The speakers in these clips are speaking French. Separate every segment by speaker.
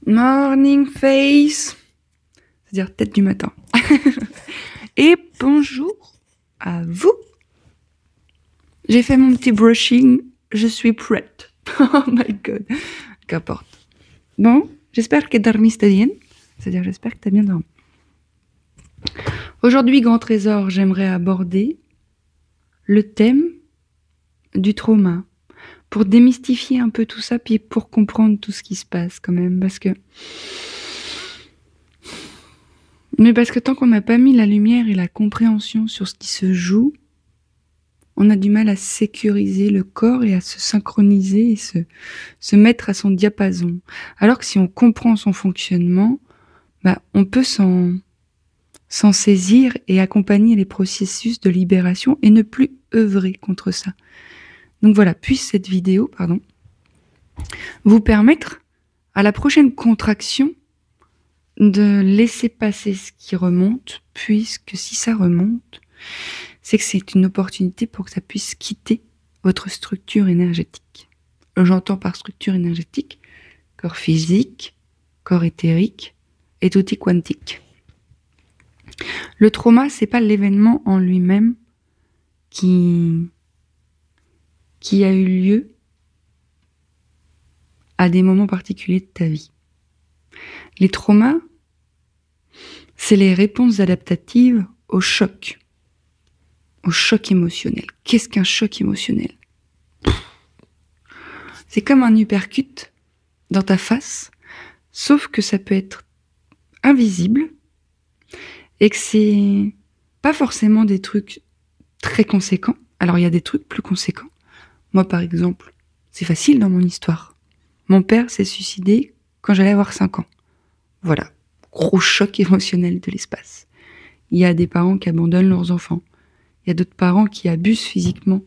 Speaker 1: Morning face, c'est-à-dire tête du matin. Et bonjour à vous. J'ai fait mon petit brushing, je suis prête. Oh my god, qu'importe. Bon, j'espère que dormiste bien, c'est-à-dire j'espère que t'as bien dormi. Aujourd'hui, grand trésor, j'aimerais aborder le thème du trauma, pour démystifier un peu tout ça, puis pour comprendre tout ce qui se passe quand même, parce que tant qu'on n'a pas mis la lumière et la compréhension sur ce qui se joue, on a du mal à sécuriser le corps et à se synchroniser et se mettre à son diapason. Alors que si on comprend son fonctionnement, on peut s'en saisir et accompagner les processus de libération et ne plus œuvrer contre ça. Donc voilà, puisse cette vidéo, vous permettre à la prochaine contraction de laisser passer ce qui remonte, puisque si ça remonte, c'est que c'est une opportunité pour que ça puisse quitter votre structure énergétique. J'entends par structure énergétique corps physique, corps éthérique et tutti quantique. Le trauma, c'est pas l'événement en lui-même qui a eu lieu à des moments particuliers de ta vie. Les traumas, c'est les réponses adaptatives au choc émotionnel. Qu'est-ce qu'un choc émotionnel ? C'est comme un uppercut dans ta face, sauf que ça peut être invisible et que c'est pas forcément des trucs très conséquents. Alors il y a des trucs plus conséquents. Moi par exemple, c'est facile dans mon histoire. Mon père s'est suicidé quand j'allais avoir 5 ans. Voilà, gros choc émotionnel de l'espace. Il y a des parents qui abandonnent leurs enfants. Il y a d'autres parents qui abusent physiquement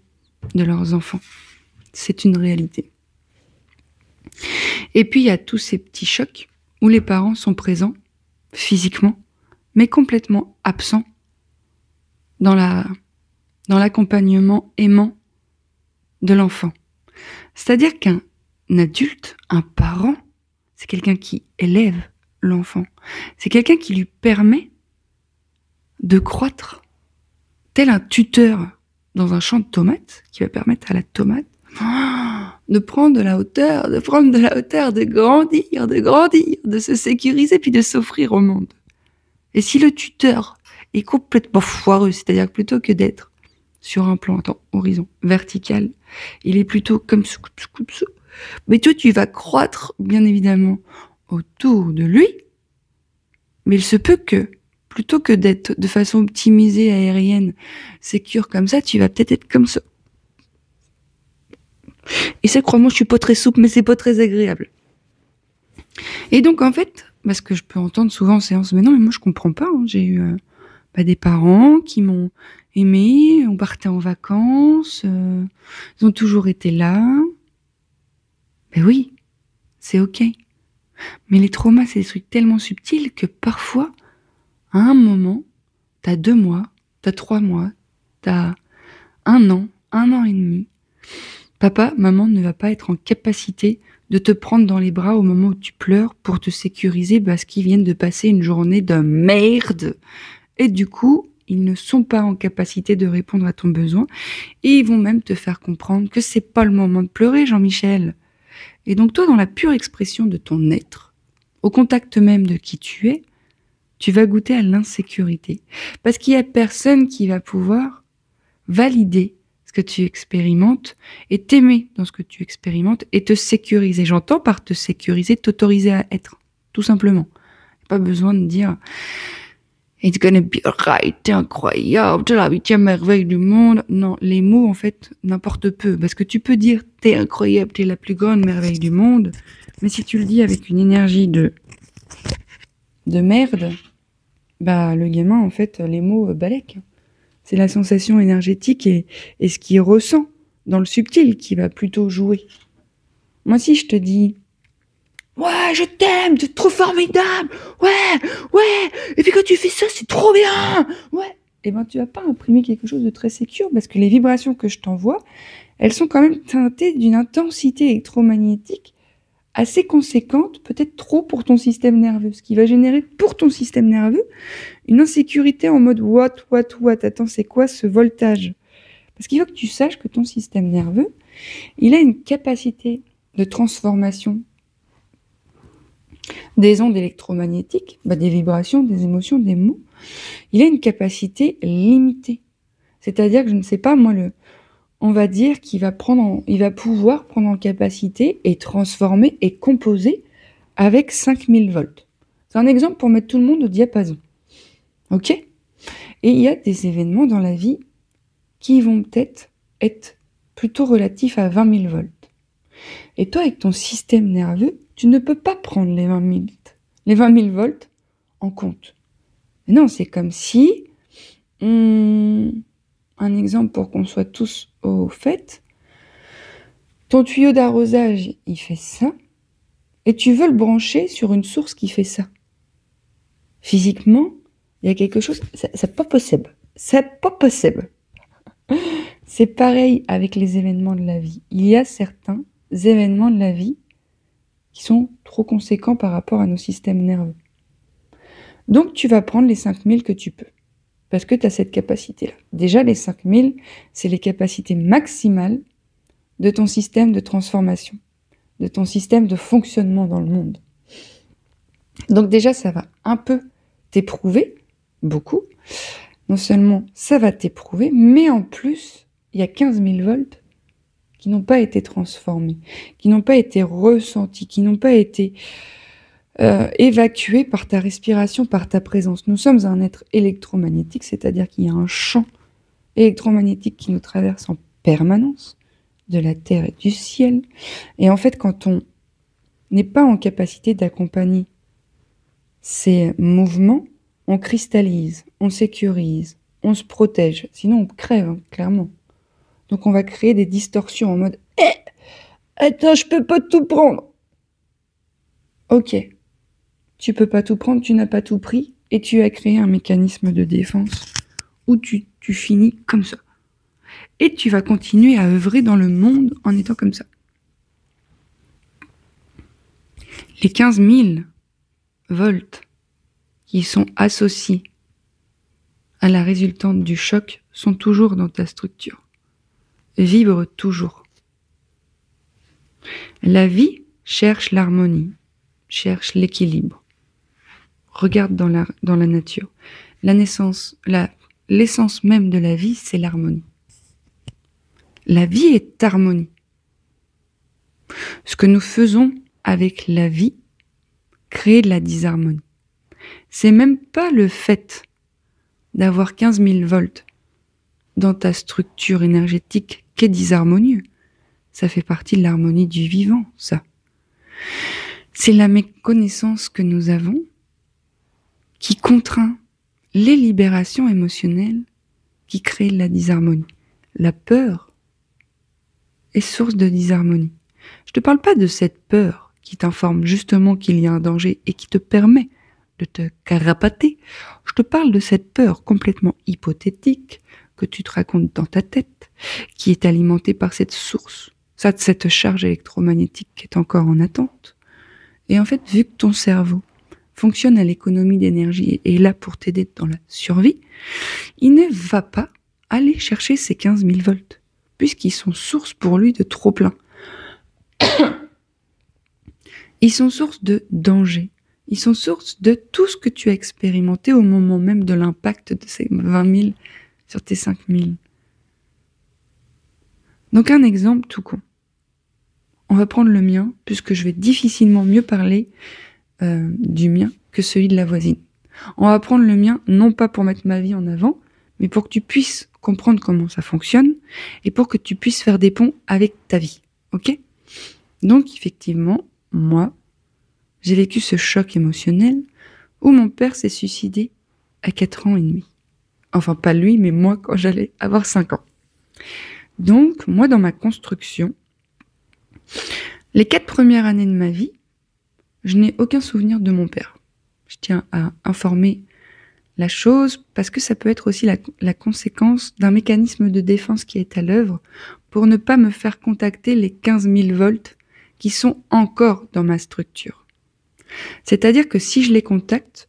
Speaker 1: de leurs enfants. C'est une réalité. Et puis il y a tous ces petits chocs où les parents sont présents physiquement, mais complètement absents dans l'accompagnement aimant de l'enfant. C'est-à-dire qu'un adulte, un parent, c'est quelqu'un qui élève l'enfant. C'est quelqu'un qui lui permet de croître, tel un tuteur dans un champ de tomates, qui va permettre à la tomate de prendre de la hauteur, de grandir, de se sécuriser, puis de s'offrir au monde. Et si le tuteur est complètement foireux, c'est-à-dire que plutôt que d'être sur un plan, horizon, vertical, il est plutôt comme ça, mais toi, tu vas croître, bien évidemment, autour de lui, mais il se peut que, plutôt que d'être de façon optimisée, aérienne, sécure comme ça, tu vas peut-être être comme ça. Et ça, crois-moi, je suis pas très souple, mais c'est pas très agréable. Et donc, en fait, parce que je peux entendre souvent en séance, mais non, mais moi, je comprends pas. J'ai eu des parents qui m'ont aimé, on partait en vacances, ils ont toujours été là. Ben oui, c'est ok. Mais les traumas, c'est des trucs tellement subtils que parfois, à un moment, t'as 2 mois, t'as 3 mois, t'as 1 an et demi. Papa, maman ne va pas être en capacité de te prendre dans les bras au moment où tu pleures pour te sécuriser parce qu'ils viennent de passer une journée de merde. Et du coup, ils ne sont pas en capacité de répondre à ton besoin et ils vont même te faire comprendre que c'est pas le moment de pleurer, Jean-Michel. Et donc toi, dans la pure expression de ton être, au contact même de qui tu es, tu vas goûter à l'insécurité. Parce qu'il y a personne qui va pouvoir valider ce que tu expérimentes et t'aimer dans ce que tu expérimentes et te sécuriser. J'entends par te sécuriser, t'autoriser à être, tout simplement. Pas besoin de dire « It's gonna be alright, t'es incroyable, t'es la 8e merveille du monde ». Non, les mots, en fait, n'importe peu. Parce que tu peux dire « T'es incroyable, t'es la plus grande merveille du monde », mais si tu le dis avec une énergie de merde, le gamin, en fait, les mots balèquent. C'est la sensation énergétique et ce qu'il ressent dans le subtil qui va plutôt jouer. Moi, si je te dis « Ouais, je t'aime, t'es trop formidable, ouais, et puis quand tu fais ça, c'est trop bien, ouais », tu vas pas imprimer quelque chose de très sécure parce que les vibrations que je t'envoie, elles sont quand même teintées d'une intensité électromagnétique assez conséquente, peut-être trop pour ton système nerveux, ce qui va générer pour ton système nerveux une insécurité en mode what, attends, c'est quoi ce voltage? Parce qu'il faut que tu saches que ton système nerveux, il a une capacité de transformation des ondes électromagnétiques, des vibrations, des émotions, des mots. Il a une capacité limitée. C'est-à-dire que je ne sais pas, moi, on va dire qu'il va pouvoir prendre en capacité et transformer et composer avec 5000 volts. C'est un exemple pour mettre tout le monde au diapason. Ok? Et il y a des événements dans la vie qui vont peut-être être plutôt relatifs à 20 000 volts. Et toi, avec ton système nerveux, tu ne peux pas prendre les 20 000 volts en compte. Mais non, c'est comme si... un exemple pour qu'on soit tous au fait. Ton tuyau d'arrosage, il fait ça, et tu veux le brancher sur une source qui fait ça. Physiquement, il y a quelque chose... C'est pas possible. C'est pas possible. C'est pareil avec les événements de la vie. Il y a certains événements de la vie qui sont trop conséquents par rapport à nos systèmes nerveux. Donc, tu vas prendre les 5000 que tu peux, parce que tu as cette capacité-là. Déjà, les 5000, c'est les capacités maximales de ton système de transformation, de ton système de fonctionnement dans le monde. Donc déjà, ça va un peu t'éprouver, beaucoup. Non seulement ça va t'éprouver, mais en plus, il y a 15 000 volts qui n'ont pas été transformés, qui n'ont pas été ressentis, qui n'ont pas été évacués par ta respiration, par ta présence. Nous sommes un être électromagnétique, c'est-à-dire qu'il y a un champ électromagnétique qui nous traverse en permanence, de la terre et du ciel. Et en fait, quand on n'est pas en capacité d'accompagner ces mouvements, on cristallise, on sécurise, on se protège. Sinon, on crève, clairement. Donc, on va créer des distorsions en mode « Attends, je peux pas tout prendre !» Ok, tu peux pas tout prendre, tu n'as pas tout pris, et tu as créé un mécanisme de défense où tu finis comme ça. Et tu vas continuer à œuvrer dans le monde en étant comme ça. Les 15 000 volts qui sont associés à la résultante du choc sont toujours dans ta structure. Vibrent toujours. La vie cherche l'harmonie, cherche l'équilibre. Regarde dans la nature. L'essence même de la vie, c'est l'harmonie. La vie est harmonie. Ce que nous faisons avec la vie crée de la disharmonie. C'est même pas le fait d'avoir 15 000 volts dans ta structure énergétique qui est disharmonieux. Ça fait partie de l'harmonie du vivant, ça. C'est la méconnaissance que nous avons qui contraint les libérations émotionnelles qui créent la disharmonie. La peur est source de disharmonie. Je te parle pas de cette peur qui t'informe justement qu'il y a un danger et qui te permet de te carapater. Je te parle de cette peur complètement hypothétique que tu te racontes dans ta tête, qui est alimentée par cette source, cette charge électromagnétique qui est encore en attente. Et en fait, vu que ton cerveau fonctionne à l'économie d'énergie et est là pour t'aider dans la survie, il ne va pas aller chercher ces 15 000 volts, puisqu'ils sont source pour lui de trop-plein. Ils sont source de danger. Ils sont source de tout ce que tu as expérimenté au moment même de l'impact de ces 20 000 sur tes 5 000. Donc un exemple tout con. On va prendre le mien, puisque je vais difficilement mieux parler du mien que celui de la voisine. On va prendre le mien, non pas pour mettre ma vie en avant, mais pour que tu puisses comprendre comment ça fonctionne et pour que tu puisses faire des ponts avec ta vie. Ok ? Donc, effectivement, moi, j'ai vécu ce choc émotionnel où mon père s'est suicidé à 4 ans et demi. Enfin, pas lui, mais moi, quand j'allais avoir 5 ans. Donc, moi, dans ma construction, les 4 premières années de ma vie, je n'ai aucun souvenir de mon père. Je tiens à informer la chose parce que ça peut être aussi la conséquence d'un mécanisme de défense qui est à l'œuvre pour ne pas me faire contacter les 15 000 volts qui sont encore dans ma structure. C'est-à-dire que si je les contacte,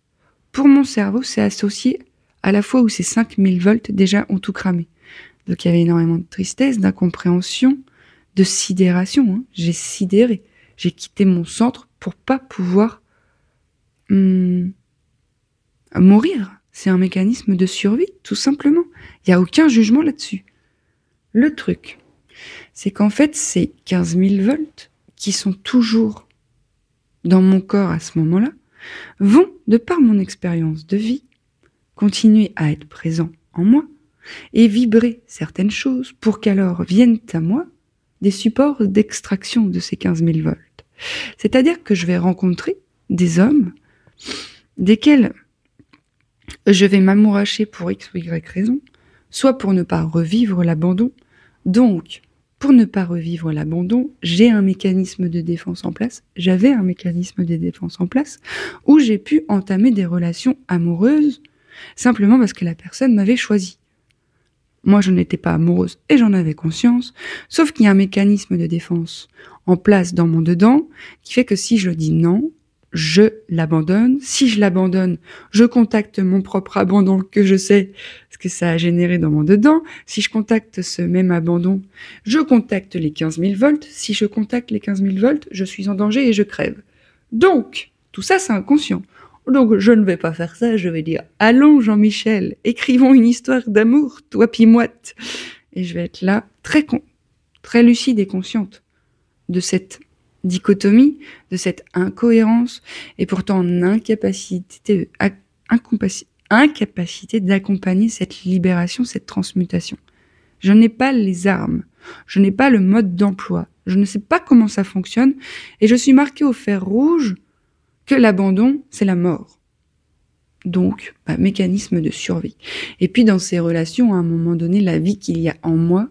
Speaker 1: pour mon cerveau, c'est associé à la fois où ces 5000 volts déjà ont tout cramé. Donc il y avait énormément de tristesse, d'incompréhension, de sidération. Hein. J'ai sidéré. J'ai quitté mon centre pour pas pouvoir mourir. C'est un mécanisme de survie, tout simplement. Il n'y a aucun jugement là-dessus. Le truc, c'est qu'en fait, ces 15 000 volts qui sont toujours dans mon corps à ce moment-là, vont, de par mon expérience de vie, continuer à être présents en moi et vibrer certaines choses pour qu'alors viennent à moi des supports d'extraction de ces 15 000 volts. C'est-à-dire que je vais rencontrer des hommes desquels je vais m'amouracher pour X ou Y raison, soit pour ne pas revivre l'abandon. Donc, pour ne pas revivre l'abandon, j'ai un mécanisme de défense en place, j'avais un mécanisme de défense en place, où j'ai pu entamer des relations amoureuses, simplement parce que la personne m'avait choisi. Moi, je n'étais pas amoureuse et j'en avais conscience, sauf qu'il y a un mécanisme de défense en place dans mon dedans, qui fait que si je dis non, je l'abandonne. Si je l'abandonne, je contacte mon propre abandon que je sais ce que ça a généré dans mon dedans. Si je contacte ce même abandon, je contacte les 15 000 volts. Si je contacte les 15 000 volts, je suis en danger et je crève. Donc, tout ça, c'est inconscient. Donc, je ne vais pas faire ça, je vais dire « Allons, Jean-Michel, écrivons une histoire d'amour, toi pimoite !» Et je vais être là, très lucide et consciente de cette dichotomie, de cette incohérence, et pourtant en incapacité d'accompagner cette libération, cette transmutation. Je n'ai pas les armes, je n'ai pas le mode d'emploi, je ne sais pas comment ça fonctionne, et je suis marquée au fer rouge que l'abandon, c'est la mort. Donc, mécanisme de survie. Et puis dans ces relations, à un moment donné, la vie qu'il y a en moi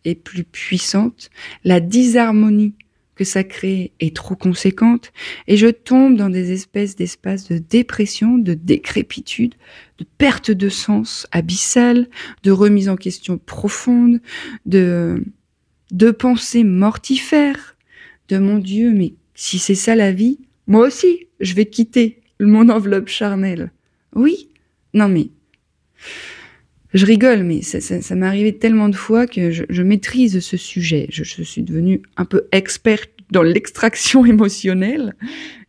Speaker 1: est plus puissante, la disharmonie que ça crée est trop conséquente, et je tombe dans des espèces d'espaces de dépression, de décrépitude, de perte de sens abyssale, de remise en question profonde, de pensées mortifères, de mon Dieu, mais si c'est ça la vie, moi aussi, je vais quitter mon enveloppe charnelle. Oui, non mais... Je rigole, mais ça m'est arrivé tellement de fois que je maîtrise ce sujet. Je suis devenue un peu experte dans l'extraction émotionnelle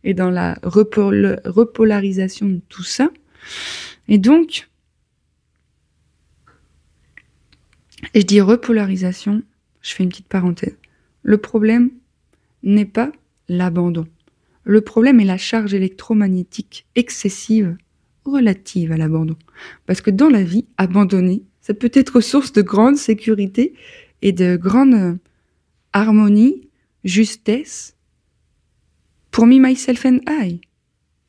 Speaker 1: et dans la repolarisation de tout ça. Et donc, et je dis repolarisation, je fais une petite parenthèse. Le problème n'est pas l'abandon. Le problème est la charge électromagnétique excessive relative à l'abandon. Parce que dans la vie, abandonner, ça peut être source de grande sécurité et de grande harmonie, justesse pour me, myself and I.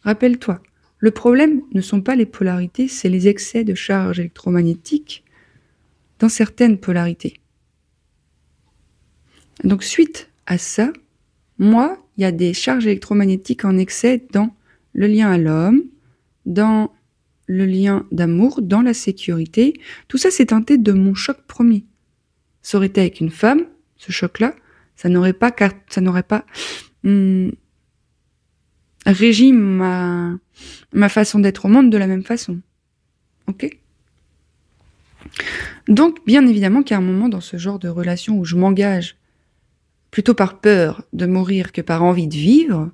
Speaker 1: Rappelle-toi, le problème ne sont pas les polarités, c'est les excès de charge électromagnétique dans certaines polarités. Donc suite à ça, moi, il y a des charges électromagnétiques en excès dans le lien à l'homme, dans le lien d'amour, dans la sécurité. Tout ça, c'est teinté de mon choc premier. Ça aurait été avec une femme, ce choc-là, ça n'aurait pas régi ma façon d'être au monde de la même façon. Ok ? Donc, bien évidemment qu'à un moment dans ce genre de relation où je m'engage plutôt par peur de mourir que par envie de vivre,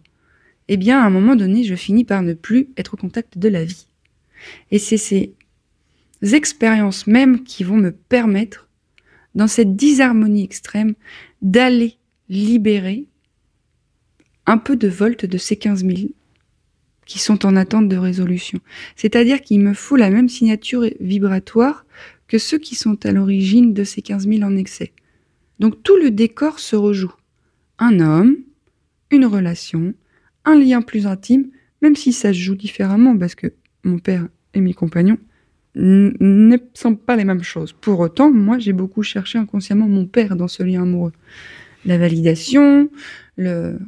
Speaker 1: eh bien, à un moment donné, je finis par ne plus être au contact de la vie. Et c'est ces expériences même qui vont me permettre, dans cette disharmonie extrême, d'aller libérer un peu de volts de ces 15 000 qui sont en attente de résolution. C'est-à-dire qu'il me faut la même signature vibratoire que ceux qui sont à l'origine de ces 15 000 en excès. Donc tout le décor se rejoue. Un homme, une relation, un lien plus intime, même si ça se joue différemment, parce que mon père et mes compagnons ne sont pas les mêmes choses. Pour autant, moi, j'ai beaucoup cherché inconsciemment mon père dans ce lien amoureux. La validation, le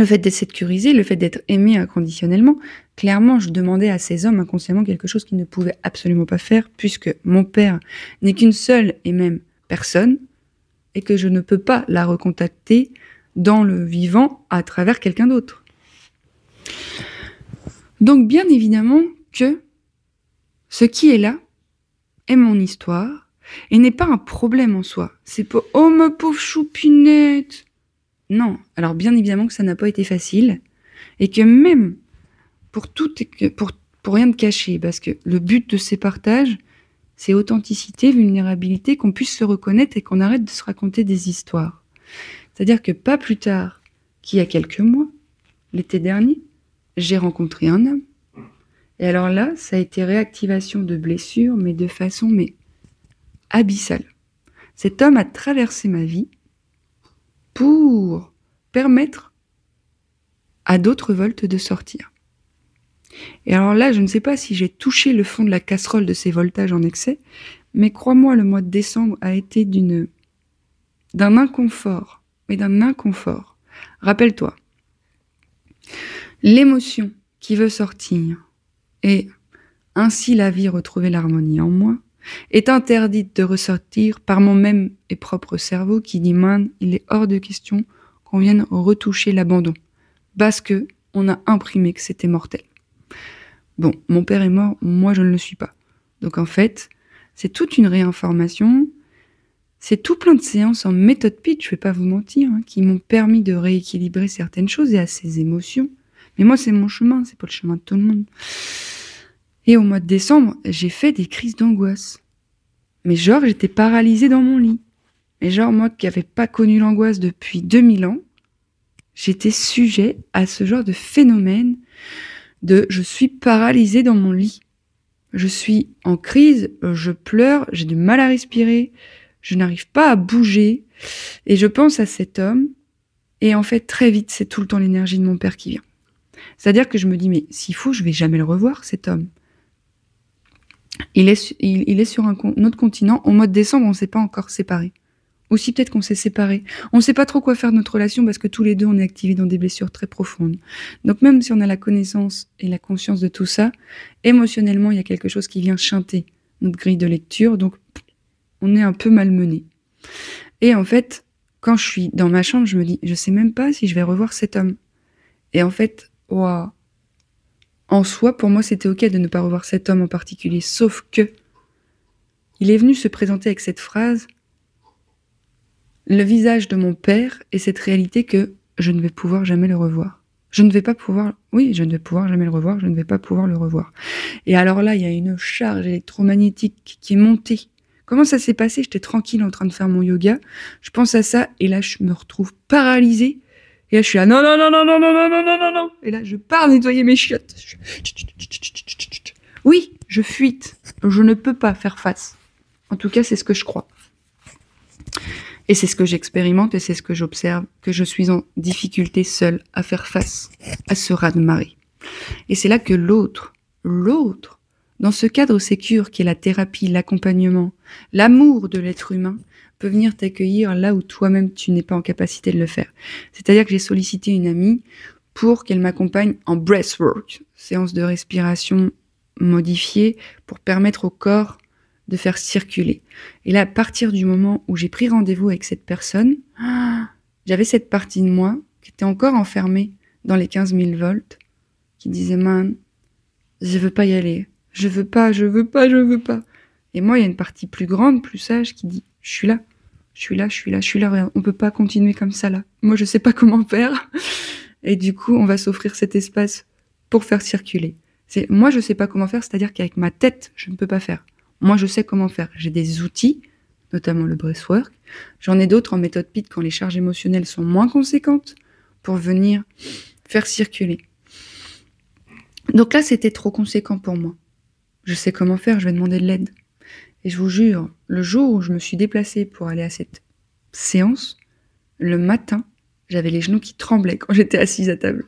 Speaker 1: fait d'être sécurisé, le fait d'être aimé inconditionnellement. Clairement, je demandais à ces hommes inconsciemment quelque chose qu'ils ne pouvaient absolument pas faire, puisque mon père n'est qu'une seule et même personne, et que je ne peux pas la recontacter dans le vivant à travers quelqu'un d'autre. Donc bien évidemment que ce qui est là est mon histoire et n'est pas un problème en soi. C'est pas « Oh ma pauvre choupinette !» Non, alors bien évidemment que ça n'a pas été facile et que même pour rien de cacher, parce que le but de ces partages, c'est authenticité, vulnérabilité, qu'on puisse se reconnaître et qu'on arrête de se raconter des histoires. C'est-à-dire que pas plus tard qu'il y a quelques mois, l'été dernier, j'ai rencontré un homme. Et alors là, ça a été réactivation de blessures, mais de façon abyssale. Cet homme a traversé ma vie pour permettre à d'autres volts de sortir. Et alors là, je ne sais pas si j'ai touché le fond de la casserole de ces voltages en excès, mais crois-moi, le mois de décembre a été d'un inconfort, mais d'un inconfort. Rappelle-toi, l'émotion qui veut sortir, et ainsi la vie retrouver l'harmonie en moi, est interdite de ressortir par mon même et propre cerveau qui dit « Man, il est hors de question qu'on vienne retoucher l'abandon, parce que on a imprimé que c'était mortel. » Bon, mon père est mort, moi je ne le suis pas. Donc en fait, c'est toute une réinformation, c'est tout plein de séances en méthode pitch, je vais pas vous mentir, qui m'ont permis de rééquilibrer certaines choses et à ces émotions. Mais moi c'est mon chemin, c'est pas le chemin de tout le monde. Et au mois de décembre, j'ai fait des crises d'angoisse. Mais genre, j'étais paralysée dans mon lit. Mais genre, moi qui n'avais pas connu l'angoisse depuis 2000 ans, j'étais sujet à ce genre de phénomène de « je suis paralysée dans mon lit ». Je suis en crise, je pleure, j'ai du mal à respirer, je n'arrive pas à bouger. Et je pense à cet homme, et en fait, très vite, c'est tout le temps l'énergie de mon père qui vient. C'est-à-dire que je me dis, mais s'il faut, je vais jamais le revoir, cet homme. Il est sur un autre continent. Au mois de décembre, on ne s'est pas encore séparés. Aussi peut-être qu'on s'est séparés. On ne sait pas trop quoi faire de notre relation parce que tous les deux, on est activés dans des blessures très profondes. Donc même si on a la connaissance et la conscience de tout ça, émotionnellement, il y a quelque chose qui vient chanter notre grille de lecture. Donc on est un peu malmené. Et en fait, quand je suis dans ma chambre, je me dis, je sais même pas si je vais revoir cet homme. Et en fait, waouh. En soi, pour moi, c'était ok de ne pas revoir cet homme en particulier, sauf que il est venu se présenter avec cette phrase, le visage de mon père et cette réalité que je ne vais pouvoir jamais le revoir. Je ne vais pouvoir jamais le revoir, je ne vais pas pouvoir le revoir. Et alors là, il y a une charge électromagnétique qui est montée. Comment ça s'est passé? J'étais tranquille en train de faire mon yoga, je pense à ça, et là, je me retrouve paralysée. Et là, je suis là, non. Et là, je pars nettoyer mes chiottes. Oui, je fuite. Je ne peux pas faire face. En tout cas, c'est ce que je crois. Et c'est ce que j'expérimente et c'est ce que j'observe, que je suis en difficulté seule à faire face à ce raz-de-marée. Et c'est là que l'autre, dans ce cadre sécure qui est la thérapie, l'accompagnement, l'amour de l'être humain, peut venir t'accueillir là où toi-même tu n'es pas en capacité de le faire. C'est-à-dire que j'ai sollicité une amie pour qu'elle m'accompagne en breathwork, séance de respiration modifiée pour permettre au corps de faire circuler. Et là, à partir du moment où j'ai pris rendez-vous avec cette personne, j'avais cette partie de moi qui était encore enfermée dans les 15 000 volts, qui disait « Man, je veux pas y aller. Je veux pas. » Et moi, il y a une partie plus grande, plus sage qui dit « Je suis là. Regarde, on peut pas continuer comme ça là. Moi, je sais pas comment faire. » Et du coup, on va s'offrir cet espace pour faire circuler. Moi, je sais pas comment faire, c'est-à-dire qu'avec ma tête, je ne peux pas faire. Moi, je sais comment faire. J'ai des outils, notamment le breathwork. J'en ai d'autres en méthode PIT quand les charges émotionnelles sont moins conséquentes pour venir faire circuler. Donc là, c'était trop conséquent pour moi. Je sais comment faire, je vais demander de l'aide. Et je vous jure, le jour où je me suis déplacée pour aller à cette séance, le matin, j'avais les genoux qui tremblaient quand j'étais assise à table.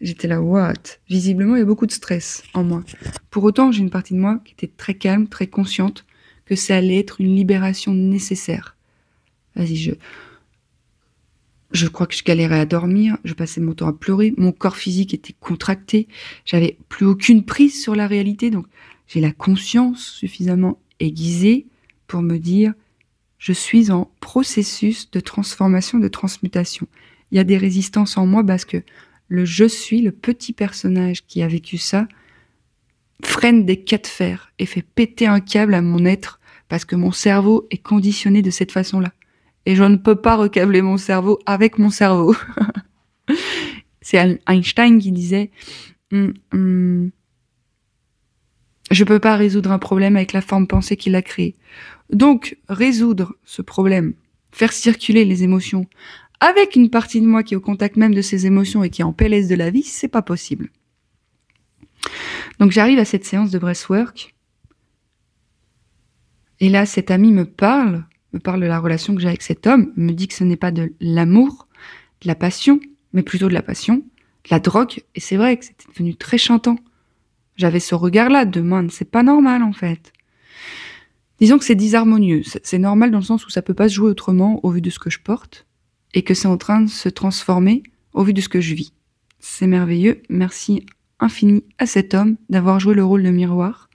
Speaker 1: J'étais là, what? Visiblement, il y a beaucoup de stress en moi. Pour autant, j'ai une partie de moi qui était très calme, très consciente que ça allait être une libération nécessaire. Vas-y, je crois que je galérais à dormir, je passais mon temps à pleurer, mon corps physique était contracté, j'avais plus aucune prise sur la réalité, donc j'ai la conscience suffisamment aiguisée pour me dire, je suis en processus de transformation, de transmutation. Il y a des résistances en moi parce que le je suis, le petit personnage qui a vécu ça, freine des cas de fer et fait péter un câble à mon être parce que mon cerveau est conditionné de cette façon-là. Et je ne peux pas recabler mon cerveau avec mon cerveau. C'est Einstein qui disait je peux pas résoudre un problème avec la forme pensée qu'il a créée. Donc, résoudre ce problème, faire circuler les émotions avec une partie de moi qui est au contact même de ces émotions et qui est en PLS de la vie, c'est pas possible. Donc, j'arrive à cette séance de breathwork. Et là, cet ami me parle de la relation que j'ai avec cet homme, me dit que ce n'est pas de l'amour, de la passion, mais plutôt de la passion, de la drogue. Et c'est vrai que c'était devenu très chantant. J'avais ce regard-là de man, c'est pas normal en fait. Disons que c'est disharmonieux. C'est normal dans le sens où ça peut pas se jouer autrement au vu de ce que je porte et que c'est en train de se transformer au vu de ce que je vis. C'est merveilleux. Merci infini à cet homme d'avoir joué le rôle de miroir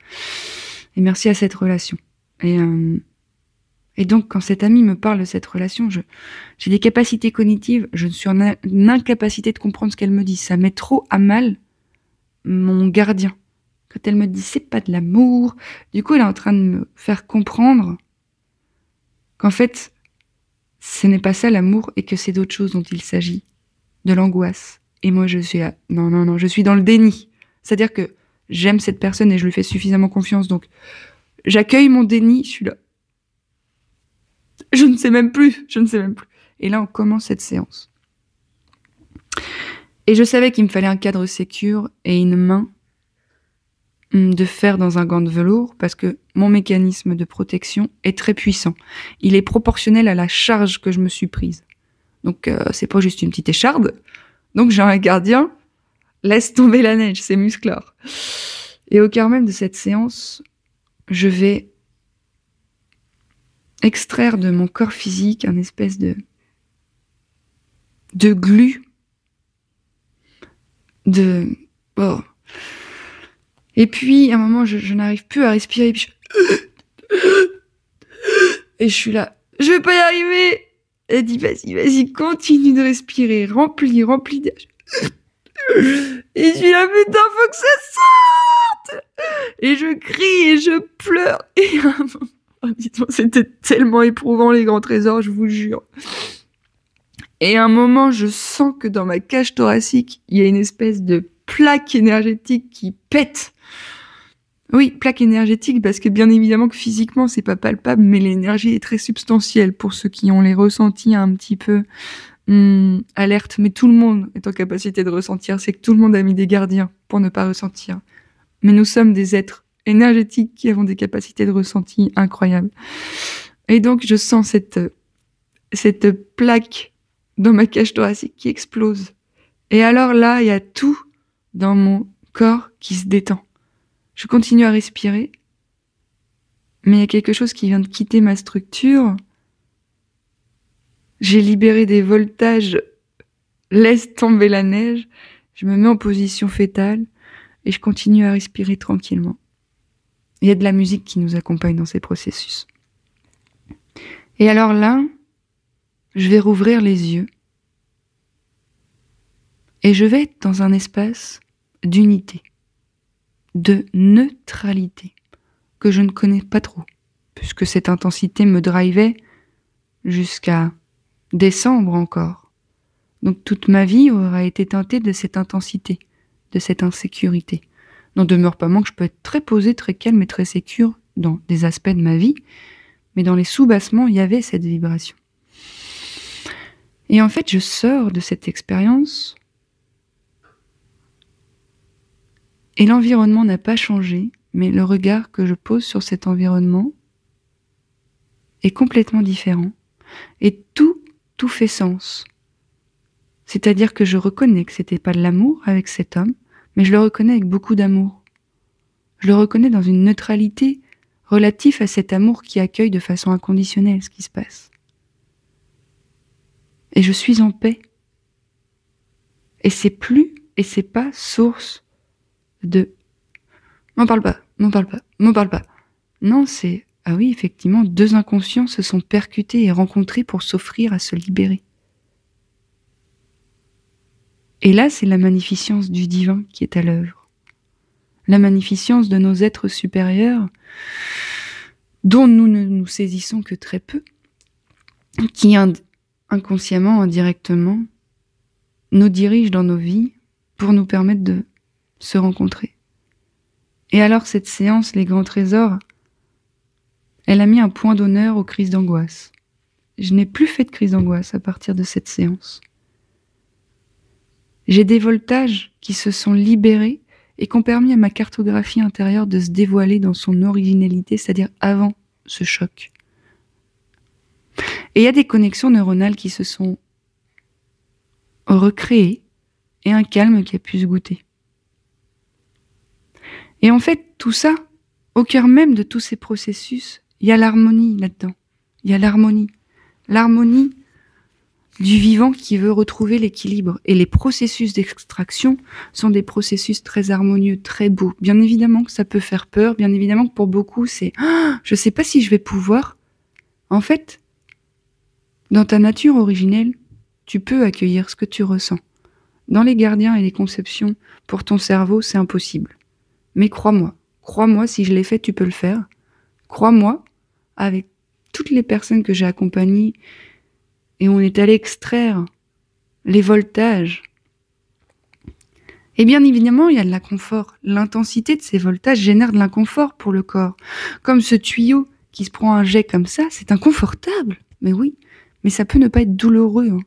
Speaker 1: et merci à cette relation. Et donc, quand cet ami me parle de cette relation, j'ai des capacités cognitives, je suis en incapacité de comprendre ce qu'elle me dit. Ça met trop à mal mon gardien. Quand elle me dit c'est pas de l'amour, du coup elle est en train de me faire comprendre qu'en fait ce n'est pas ça l'amour et que c'est d'autre chose dont il s'agit, de l'angoisse. Et moi je suis là, non, je suis dans le déni. C'est-à-dire que j'aime cette personne et je lui fais suffisamment confiance, donc j'accueille mon déni, je suis là. Je ne sais même plus. Et là on commence cette séance. Et je savais qu'il me fallait un cadre sécure et une main de fer dans un gant de velours parce que mon mécanisme de protection est très puissant. Il est proportionnel à la charge que je me suis prise. Donc c'est pas juste une petite écharde. Donc j'ai un gardien, laisse tomber la neige, c'est musclore. Et au cœur même de cette séance, je vais extraire de mon corps physique un espèce de glu, Et puis, à un moment, je n'arrive plus à respirer. Et je suis là, je vais pas y arriver. Elle dit, vas-y, continue de respirer. Remplis d'air. Et je suis là, putain, faut que ça sorte. Et je crie et je pleure. Et à un moment, dites-moi, c'était tellement éprouvant, les grands trésors, je vous jure. Et à un moment, je sens que dans ma cage thoracique, il y a une espèce de plaque énergétique qui pète. Oui, plaque énergétique, parce que bien évidemment que physiquement, c'est pas palpable, mais l'énergie est très substantielle pour ceux qui ont les ressentis un petit peu alerte. Mais tout le monde est en capacité de ressentir, c'est que tout le monde a mis des gardiens pour ne pas ressentir. Mais nous sommes des êtres énergétiques qui avons des capacités de ressenti incroyables. Et donc, je sens cette plaque dans ma cage thoracique qui explose. Et alors là, il y a tout dans mon corps qui se détend. Je continue à respirer, mais il y a quelque chose qui vient de quitter ma structure. J'ai libéré des voltages, laisse tomber la neige, je me mets en position fétale et je continue à respirer tranquillement. Il y a de la musique qui nous accompagne dans ces processus. Et alors là, je vais rouvrir les yeux et je vais être dans un espace d'unité, de neutralité, que je ne connais pas trop, puisque cette intensité me drivait jusqu'à décembre encore. Donc toute ma vie aura été teintée de cette intensité, de cette insécurité. N'en demeure pas moins que je peux être très posée, très calme et très sécure dans des aspects de ma vie, mais dans les sous-bassements, il y avait cette vibration. Et en fait, je sors de cette expérience et l'environnement n'a pas changé, mais le regard que je pose sur cet environnement est complètement différent. Et tout fait sens. C'est-à-dire que je reconnais que c'était pas de l'amour avec cet homme, mais je le reconnais avec beaucoup d'amour. Je le reconnais dans une neutralité relative à cet amour qui accueille de façon inconditionnelle ce qui se passe. Et je suis en paix. Et c'est pas source de m'en parle pas. Non, c'est Ah oui, effectivement, 2 inconscients se sont percutés et rencontrés pour s'offrir à se libérer. Et là, c'est la magnificence du divin qui est à l'œuvre. La magnificence de nos êtres supérieurs, dont nous ne nous saisissons que très peu, qui inconsciemment, indirectement, nous dirigent dans nos vies pour nous permettre de se rencontrer. Et alors, cette séance, les grands trésors, elle a mis un point d'honneur aux crises d'angoisse. Je n'ai plus fait de crise d'angoisse à partir de cette séance. J'ai des voltages qui se sont libérés et qui ont permis à ma cartographie intérieure de se dévoiler dans son originalité, c'est-à-dire avant ce choc. Et il y a des connexions neuronales qui se sont recréées et un calme qui a pu se goûter. Et en fait, tout ça, au cœur même de tous ces processus, il y a l'harmonie là-dedans. Il y a l'harmonie. L'harmonie du vivant qui veut retrouver l'équilibre. Et les processus d'extraction sont des processus très harmonieux, très beaux. Bien évidemment que ça peut faire peur, bien évidemment que pour beaucoup, c'est « je sais pas si je vais pouvoir ». En fait, dans ta nature originelle, tu peux accueillir ce que tu ressens. Dans les gardiens et les conceptions, pour ton cerveau, c'est impossible. Mais crois-moi, si je l'ai fait, tu peux le faire. Crois-moi, avec toutes les personnes que j'ai accompagnées, et on est allé extraire les voltages. Et bien évidemment, il y a de l'inconfort. L'intensité de ces voltages génère de l'inconfort pour le corps. Comme ce tuyau qui se prend un jet comme ça, c'est inconfortable. Mais oui, mais ça peut ne pas être douloureux. Hein.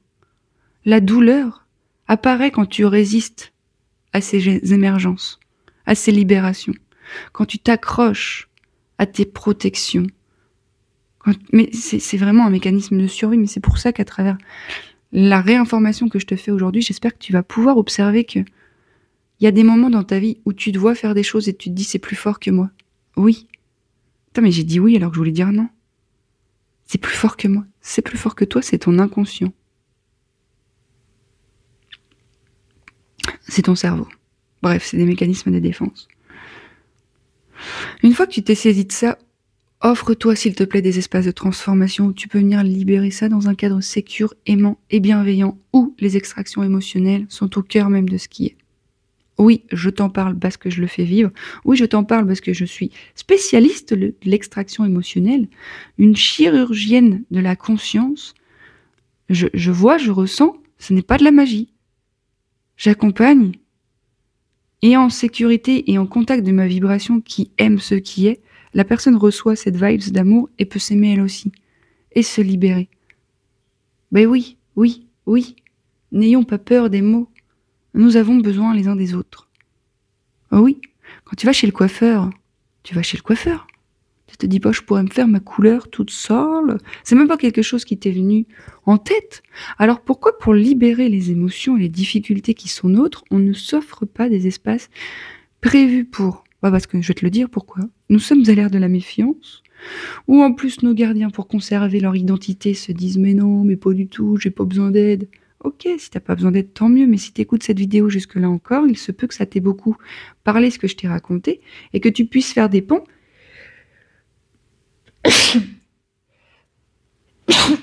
Speaker 1: La douleur apparaît quand tu résistes à ces émergences, à ces libérations, quand tu t'accroches à tes protections. Mais c'est vraiment un mécanisme de survie, mais c'est pour ça qu'à travers la réinformation que je te fais aujourd'hui, j'espère que tu vas pouvoir observer que il y a des moments dans ta vie où tu te vois faire des choses et tu te dis c'est plus fort que moi. Oui. Putain, mais j'ai dit oui alors que je voulais dire non. C'est plus fort que moi. C'est plus fort que toi, c'est ton inconscient. C'est ton cerveau. Bref, c'est des mécanismes de défense. Une fois que tu t'es saisi de ça, offre-toi, s'il te plaît, des espaces de transformation où tu peux venir libérer ça dans un cadre sécure, aimant et bienveillant, où les extractions émotionnelles sont au cœur même de ce qui est. Oui, je t'en parle parce que je le fais vivre. Oui, je t'en parle parce que je suis spécialiste de l'extraction émotionnelle, une chirurgienne de la conscience. Je vois, je ressens, ce n'est pas de la magie. J'accompagne, et en sécurité et en contact de ma vibration qui aime ce qui est, la personne reçoit cette vibes d'amour et peut s'aimer elle aussi. Et se libérer. Ben oui. N'ayons pas peur des mots. Nous avons besoin les uns des autres. Oh oui, quand tu vas chez le coiffeur. Tu te dis pas, je pourrais me faire ma couleur toute seule. C'est même pas quelque chose qui t'est venu en tête. Alors pourquoi, pour libérer les émotions et les difficultés qui sont nôtres, on ne s'offre pas des espaces prévus pour... parce que je vais te le dire pourquoi. Nous sommes à l'ère de la méfiance, où en plus nos gardiens, pour conserver leur identité, se disent « mais non, mais pas du tout, j'ai pas besoin d'aide ». Ok, si t'as pas besoin d'aide, tant mieux, mais si t'écoutes cette vidéo jusque-là encore, il se peut que ça t'ait beaucoup parlé ce que je t'ai raconté, et que tu puisses faire des ponts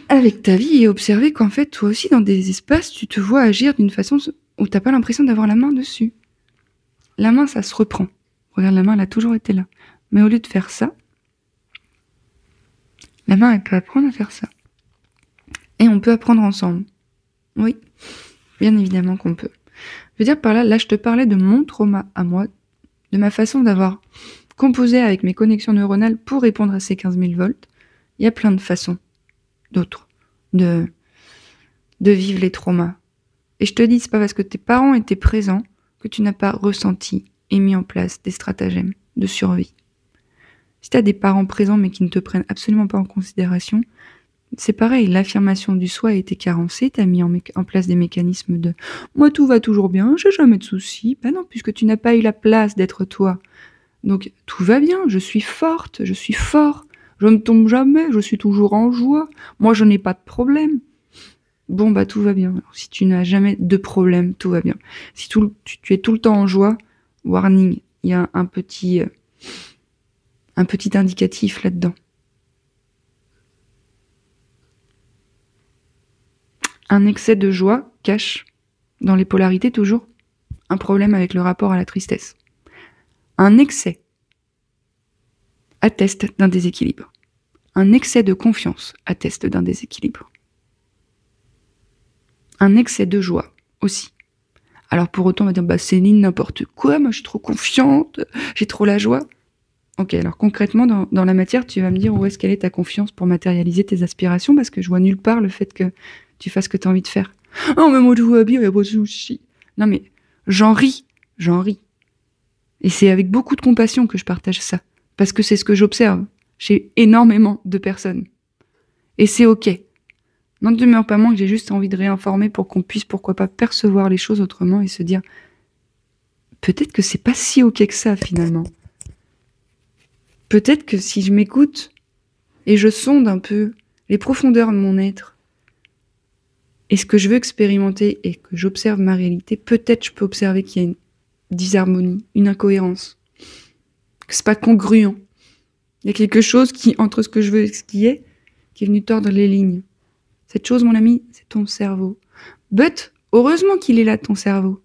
Speaker 1: avec ta vie et observer qu'en fait, toi aussi, dans des espaces, tu te vois agir d'une façon où t'as pas l'impression d'avoir la main dessus. La main, ça se reprend. Regarde, la main, elle a toujours été là. Mais au lieu de faire ça, la main, elle peut apprendre à faire ça. Et on peut apprendre ensemble. Oui, bien évidemment qu'on peut. Je veux dire par là, je te parlais de mon trauma à moi, de ma façon d'avoir composé avec mes connexions neuronales pour répondre à ces 15 000 volts. Il y a plein de façons, d'autres, de vivre les traumas. Et je te dis, c'est pas parce que tes parents étaient présents que tu n'as pas ressenti et mis en place des stratagèmes de survie. Si tu as des parents présents mais qui ne te prennent absolument pas en considération, c'est pareil, l'affirmation du soi a été carencée, tu as mis en place des mécanismes de « moi tout va toujours bien, j'ai jamais de soucis ». Ben non, puisque tu n'as pas eu la place d'être toi. Donc tout va bien, je suis forte, je suis fort, je ne tombe jamais, je suis toujours en joie, moi je n'ai pas de problème. Bon tout va bien. Alors, si tu n'as jamais de problème, tout va bien. Si tu es tout le temps en joie, warning, il y a un petit indicatif là-dedans. Un excès de joie cache, dans les polarités toujours, un problème avec le rapport à la tristesse. Un excès atteste d'un déséquilibre. Un excès de confiance atteste d'un déséquilibre. Un excès de joie aussi. Alors pour autant, on va dire, bah Céline, n'importe quoi, moi je suis trop confiante, j'ai trop la joie. Ok, alors concrètement, dans la matière, tu vas me dire où est-ce qu'elle est ta confiance pour matérialiser tes aspirations, parce que je vois nulle part le fait que tu fasses ce que tu as envie de faire. Oh, mais moi tout va bien, il n'y a pas de souci. Non mais, j'en ris. Et c'est avec beaucoup de compassion que je partage ça, parce que c'est ce que j'observe chez énormément de personnes. Et c'est ok. N'en demeure pas moins que j'ai juste envie de réinformer pour qu'on puisse, pourquoi pas, percevoir les choses autrement et se dire peut-être que c'est pas si ok que ça finalement. Peut-être que si je m'écoute et je sonde un peu les profondeurs de mon être et ce que je veux expérimenter et que j'observe ma réalité, peut-être je peux observer qu'il y a une disharmonie, une incohérence, que c'est pas congruent. Il y a quelque chose qui, entre ce que je veux et ce qui est venu tordre les lignes. Cette chose, mon ami, c'est ton cerveau. But, heureusement qu'il est là, ton cerveau.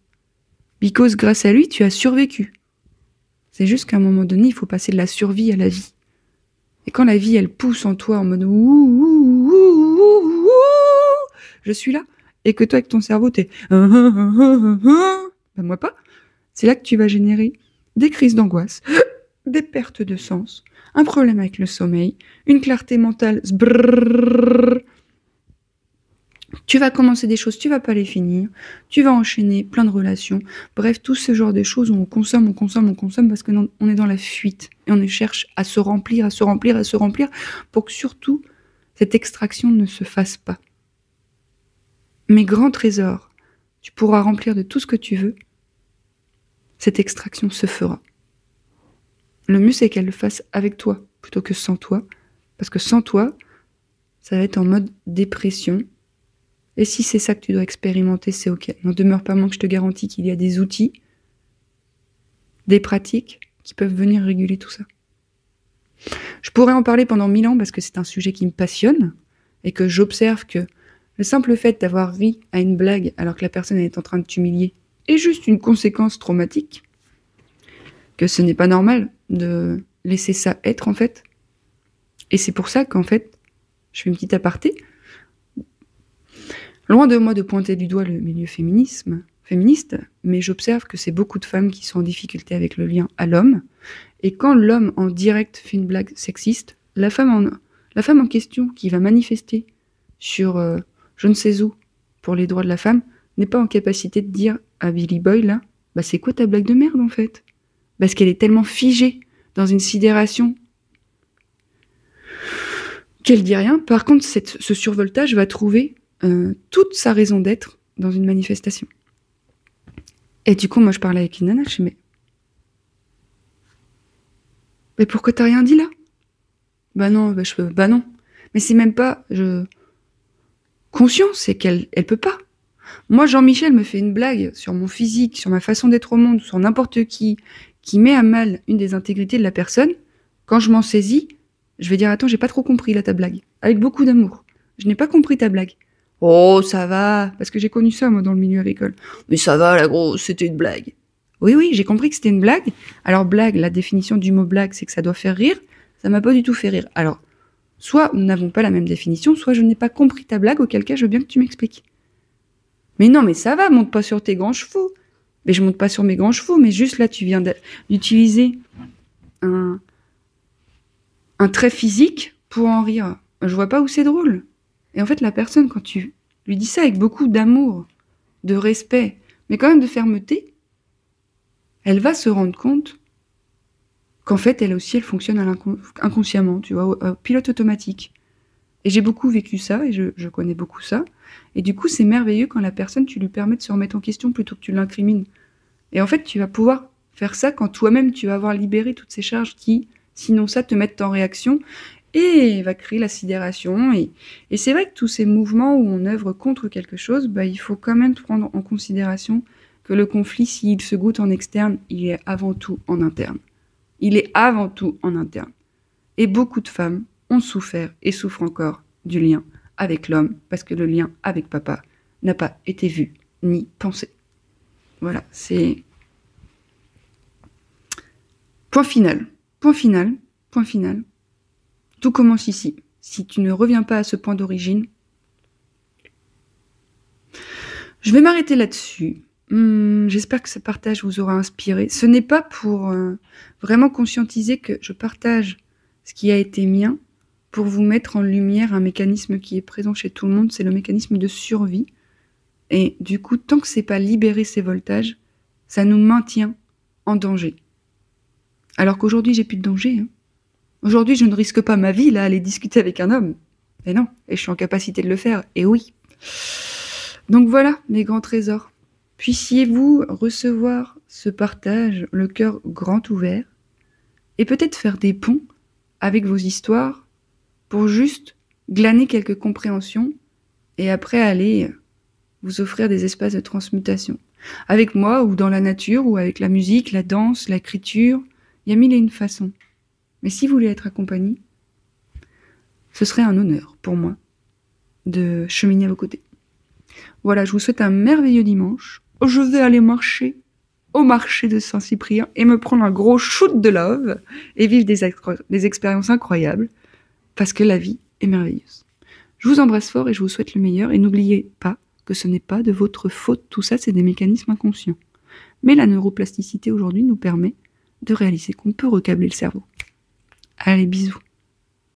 Speaker 1: Because grâce à lui, tu as survécu. C'est juste qu'à un moment donné, il faut passer de la survie à la vie. Et quand la vie, elle pousse en toi en mode ouh, je suis là, et que toi, avec ton cerveau, t'es ben moi pas, c'est là que tu vas générer des crises d'angoisse, des pertes de sens, un problème avec le sommeil, une clarté mentale, tu vas commencer des choses, tu vas pas les finir, tu vas enchaîner plein de relations, bref, tout ce genre de choses où on consomme parce que on est dans la fuite et on cherche à se remplir pour que surtout cette extraction ne se fasse pas. Mes grands trésors, tu pourras remplir de tout ce que tu veux, cette extraction se fera. Le mieux c'est qu'elle le fasse avec toi plutôt que sans toi, parce que sans toi, ça va être en mode dépression. Et si c'est ça que tu dois expérimenter, c'est ok. N'en demeure pas moins que je te garantis qu'il y a des outils, des pratiques qui peuvent venir réguler tout ça. Je pourrais en parler pendant 1000 ans parce que c'est un sujet qui me passionne et que j'observe que le simple fait d'avoir ri à une blague alors que la personne est en train de t'humilier est juste une conséquence traumatique, que ce n'est pas normal de laisser ça être en fait. Et c'est pour ça qu'en fait, je fais une petite aparté. Loin de moi de pointer du doigt le milieu féministe, mais j'observe que c'est beaucoup de femmes qui sont en difficulté avec le lien à l'homme. Et quand l'homme en direct fait une blague sexiste, la femme en question qui va manifester sur je ne sais où pour les droits de la femme n'est pas en capacité de dire à Billy Boy là, bah c'est quoi ta blague de merde en fait ? Parce qu'elle est tellement figée dans une sidération qu'elle dit rien. Par contre, ce survoltage va trouver toute sa raison d'être dans une manifestation. Et du coup, moi, je parlais avec une nana, je dis, mais pourquoi t'as rien dit là ? Bah non. Mais c'est même pas conscient, c'est qu'elle peut pas. Moi, Jean-Michel me fait une blague sur mon physique, sur ma façon d'être au monde, sur n'importe qui met à mal une des intégrités de la personne. Quand je m'en saisis, je vais dire, attends, j'ai pas trop compris là ta blague. Avec beaucoup d'amour. Je n'ai pas compris ta blague. Oh, ça va, parce que j'ai connu ça, moi, dans le milieu agricole. Mais ça va, la grosse, c'était une blague. Oui, j'ai compris que c'était une blague. Alors, blague, la définition du mot blague, c'est que ça doit faire rire. Ça m'a pas du tout fait rire. Alors, soit nous n'avons pas la même définition, soit je n'ai pas compris ta blague, auquel cas je veux bien que tu m'expliques. Mais non, mais ça va, monte pas sur tes grands chevaux. Mais je monte pas sur mes grands chevaux, mais juste là, tu viens d'utiliser un trait physique pour en rire. Je vois pas où c'est drôle. Et en fait, la personne, quand tu lui dis ça avec beaucoup d'amour, de respect, mais quand même de fermeté, elle va se rendre compte qu'en fait, elle aussi, elle fonctionne inconsciemment, tu vois, au pilote automatique. Et j'ai beaucoup vécu ça, et je connais beaucoup ça. Et du coup, c'est merveilleux quand la personne, tu lui permets de se remettre en question plutôt que tu l'incrimines. Et en fait, tu vas pouvoir faire ça quand toi-même, tu vas avoir libéré toutes ces charges qui, sinon ça, te mettent en réaction et va créer la sidération. Et c'est vrai que tous ces mouvements où on œuvre contre quelque chose, bah, il faut quand même prendre en considération que le conflit, s'il se goûte en externe, il est avant tout en interne. Il est avant tout en interne. Et beaucoup de femmes ont souffert et souffrent encore du lien avec l'homme, parce que le lien avec papa n'a pas été vu ni pensé. Voilà, c'est... Point final. Point final. Point final. Tout commence ici. Si tu ne reviens pas à ce point d'origine, je vais m'arrêter là-dessus. J'espère que ce partage vous aura inspiré. Ce n'est pas pour vraiment conscientiser que je partage ce qui a été mien, pour vous mettre en lumière un mécanisme qui est présent chez tout le monde, c'est le mécanisme de survie. Et du coup, tant que c'est pas libérer ces voltages, ça nous maintient en danger. Alors qu'aujourd'hui, j'ai plus de danger. Hein. Aujourd'hui, je ne risque pas ma vie là à aller discuter avec un homme. Et non, et je suis en capacité de le faire. Et oui. Donc voilà, mes grands trésors. Puissiez-vous recevoir ce partage, le cœur grand ouvert, et peut-être faire des ponts avec vos histoires pour juste glaner quelques compréhensions et après aller vous offrir des espaces de transmutation. Avec moi, ou dans la nature, ou avec la musique, la danse, l'écriture, il y a mille et une façons. Mais si vous voulez être accompagné, ce serait un honneur pour moi de cheminer à vos côtés. Voilà, je vous souhaite un merveilleux dimanche. Je vais aller marcher au marché de Saint-Cyprien et me prendre un gros shoot de love et vivre des expériences incroyables parce que la vie est merveilleuse. Je vous embrasse fort et je vous souhaite le meilleur et n'oubliez pas que ce n'est pas de votre faute, tout ça c'est des mécanismes inconscients. Mais la neuroplasticité aujourd'hui nous permet de réaliser qu'on peut recabler le cerveau. Allez, bisous.